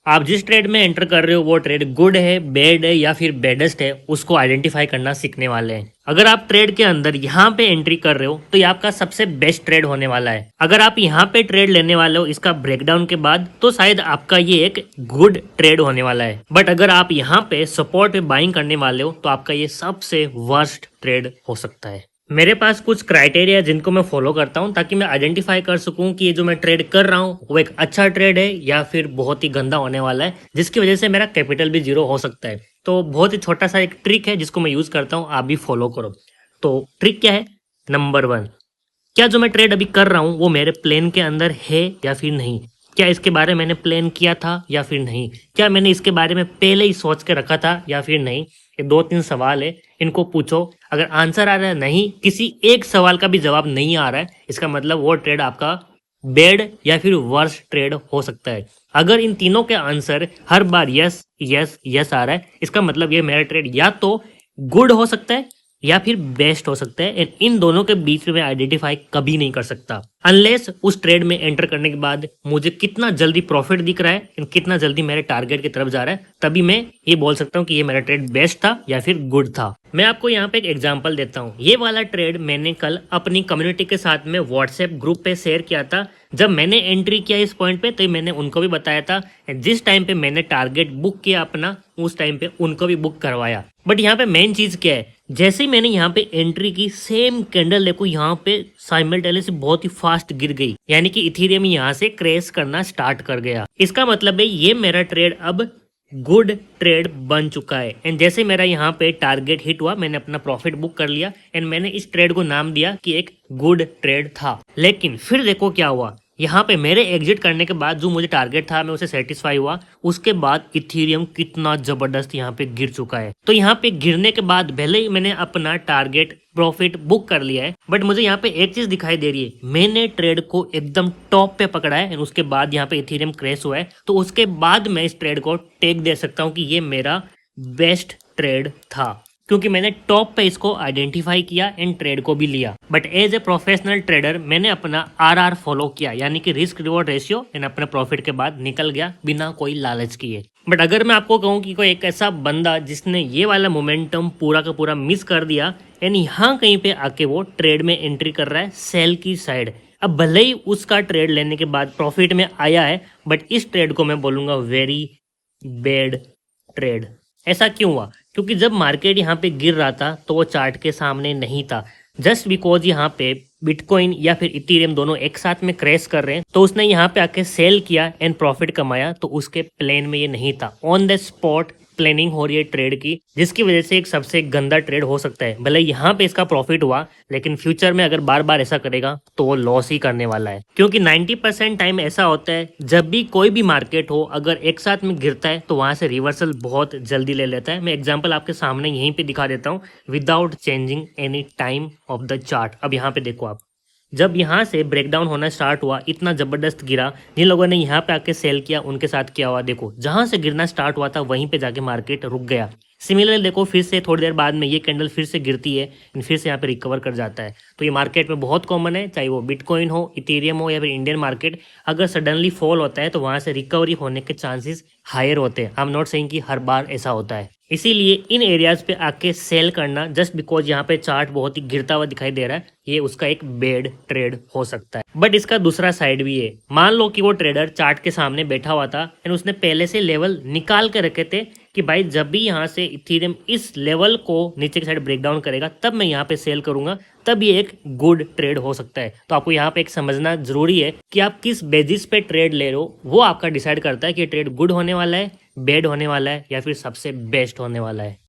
आप जिस ट्रेड में एंटर कर रहे हो वो ट्रेड गुड है, बैड है या फिर बैडेस्ट है, उसको आइडेंटिफाई करना सीखने वाले हैं। अगर आप ट्रेड के अंदर यहाँ पे एंट्री कर रहे हो तो ये आपका सबसे बेस्ट ट्रेड होने वाला है। अगर आप यहाँ पे ट्रेड लेने वाले हो इसका ब्रेकडाउन के बाद, तो शायद आपका ये एक गुड ट्रेड होने वाला है। बट अगर आप यहाँ पे सपोर्ट पे बाइंग करने वाले हो तो आपका ये सबसे वर्स्ट ट्रेड हो सकता है। मेरे पास कुछ क्राइटेरिया जिनको मैं फॉलो करता हूं ताकि मैं आइडेंटिफाई कर सकूं कि ये जो मैं ट्रेड कर रहा हूं वो एक अच्छा ट्रेड है या फिर बहुत ही गंदा होने वाला है, जिसकी वजह से मेरा कैपिटल भी जीरो हो सकता है। तो बहुत ही छोटा सा एक ट्रिक है जिसको मैं यूज करता हूं, आप भी फॉलो करो। तो ट्रिक क्या है? नंबर 1, क्या जो मैं ट्रेड अभी कर रहा हूं वो मेरे प्लान के अंदर है या फिर नहीं? क्या इसके बारे में मैंने प्लान किया था या फिर नहीं? क्या मैंने इसके बारे में पहले ही सोच के रखा था या फिर नहीं? ये 2-3 सवाल है, इनको पूछो। अगर आंसर आ रहा है नहीं, किसी एक सवाल का भी जवाब नहीं आ रहा है, इसका मतलब वो ट्रेड आपका बैड या फिर वर्स्ट ट्रेड हो सकता है। अगर इन तीनों के आंसर हर बार यस यस यस आ रहा है, इसका मतलब ये मेरा ट्रेड या तो गुड हो सकता है या फिर बेस्ट हो सकता है। एंड इन दोनों के बीच में मैं आइडेंटिफाई कभी नहीं कर सकता अनलेस उस ट्रेड में एंटर करने के बाद मुझे कितना जल्दी प्रॉफिट दिख रहा है एंड कितना जल्दी मेरे टारगेट की तरफ जा रहा है, तभी मैं ये बोल सकता हूँ कि ये मेरा ट्रेड बेस्ट था या फिर गुड था। मैं आपको यहाँ पे एक एग्जांपल देता हूँ। ये वाला ट्रेड मैंने कल अपनी कम्युनिटी के साथ में व्हाट्सएप ग्रुप पे शेयर किया था। जब मैंने एंट्री किया इस पॉइंट पे तो मैंने उनको भी बताया था, जिस टाइम पे मैंने टारगेट बुक किया अपना, उस टाइम पे उनको भी बुक करवाया। बट यहाँ पे मेन चीज क्या है, जैसे ही मैंने यहाँ पे एंट्री की, सेम कैंडल देखो यहाँ पे साइमल्टेनियसली बहुत ही फास्ट गिर गई, यानी कि इथेरियम यहाँ से क्रैश करना स्टार्ट कर गया। इसका मतलब है ये मेरा ट्रेड अब गुड ट्रेड बन चुका है। एंड जैसे मेरा यहाँ पे टारगेट हिट हुआ, मैंने अपना प्रॉफिट बुक कर लिया एंड मैंने इस ट्रेड को नाम दिया कि एक गुड ट्रेड था। लेकिन फिर देखो क्या हुआ, यहाँ पे मेरे एग्जिट करने के बाद जो मुझे टारगेट था मैं उसे सेटिस्फाई हुआ, उसके बाद इथेरियम कितना जबरदस्त यहाँ पे गिर चुका है। तो यहाँ पे गिरने के बाद भले ही मैंने अपना टारगेट प्रॉफिट बुक कर लिया है, बट मुझे यहाँ पे एक चीज दिखाई दे रही है, मैंने ट्रेड को एकदम टॉप पे पकड़ा है एंड उसके बाद यहाँ पे इथेरियम क्रैश हुआ है। तो उसके बाद मैं इस ट्रेड को टेक दे सकता हूँ कि ये मेरा बेस्ट ट्रेड था, क्योंकि मैंने टॉप पे इसको आइडेंटिफाई किया एंड ट्रेड को भी लिया। But as a professional trader मैंने अपना आरआर फॉलो किया, यानी कि रिस्क रिवॉर्ड रेशियो, एंड अपने प्रॉफिट के बाद निकल गया बिना कोई लालच किए। बट अगर मैं आपको कहूँ कि कोई एक ऐसा बंदा जिसने ये वाला मोमेंटम पूरा का पूरा मिस कर दिया एंड यहाँ कहीं पे आके वो ट्रेड में एंट्री कर रहा है सेल की साइड, अब भले ही उसका ट्रेड लेने के बाद प्रॉफिट में आया है, बट इस ट्रेड को मैं बोलूंगा वेरी बैड ट्रेड। ऐसा क्यों हुआ? क्योंकि जब मार्केट यहाँ पे गिर रहा था तो वो चार्ट के सामने नहीं था, जस्ट बिकॉज यहाँ पे बिटकॉइन या फिर इथेरियम दोनों एक साथ में क्रैश कर रहे हैं, तो उसने यहाँ पे आके सेल किया एंड प्रॉफिट कमाया। तो उसके प्लान में ये नहीं था, ऑन द स्पॉट प्लानिंग हो रही है ट्रेड की, जिसकी वजह से एक सबसे गंदा ट्रेड हो सकता है। भले यहाँ पे इसका प्रॉफिट हुआ, लेकिन फ्यूचर में अगर बार बार ऐसा करेगा तो वो लॉस ही करने वाला है। क्योंकि 90% टाइम ऐसा होता है जब भी कोई भी मार्केट हो, अगर एक साथ में गिरता है तो वहां से रिवर्सल बहुत जल्दी ले लेता है। मैं एग्जाम्पल आपके सामने यहीं पे दिखा देता हूँ without changing any time of the chart. अब यहाँ पे देखो आप, जब यहाँ से ब्रेकडाउन होना स्टार्ट हुआ, इतना जबरदस्त गिरा, जिन लोगों ने यहाँ पे आके सेल किया उनके साथ क्या हुआ देखो, जहां से गिरना स्टार्ट हुआ था वहीं पे जाके मार्केट रुक गया। सिमिलरली देखो फिर से थोड़ी देर बाद में ये कैंडल फिर से गिरती है, फिर से यहाँ पे रिकवर कर जाता है। तो ये मार्केट में बहुत कॉमन है, चाहे वो बिटकॉइन हो, इथेरियम हो या फिर इंडियन मार्केट, अगर सडनली फॉल होता है तो वहां से रिकवरी होने के चांसेस हायर होते हैं। आई एम नॉट सेइंग कि हर बार ऐसा होता है, इसीलिए इन एरियाज पे आके सेल करना जस्ट बिकॉज यहाँ पे चार्ट बहुत ही गिरता हुआ दिखाई दे रहा है, ये उसका एक बैड ट्रेड हो सकता है। बट इसका दूसरा साइड भी है। मान लो कि वो ट्रेडर चार्ट के सामने बैठा हुआ था एंड उसने पहले से लेवल निकाल के रखे थे कि भाई जब भी यहाँ से इथेरियम इस लेवल को नीचे की साइड ब्रेकडाउन करेगा तब मैं यहाँ पे सेल करूंगा, तब ये एक गुड ट्रेड हो सकता है। तो आपको यहाँ पे एक समझना जरूरी है कि आप किस बेसिस पे ट्रेड ले रहे हो, वो आपका डिसाइड करता है कि ट्रेड गुड होने वाला है, बैड होने वाला है या फिर सबसे बेस्ट होने वाला है।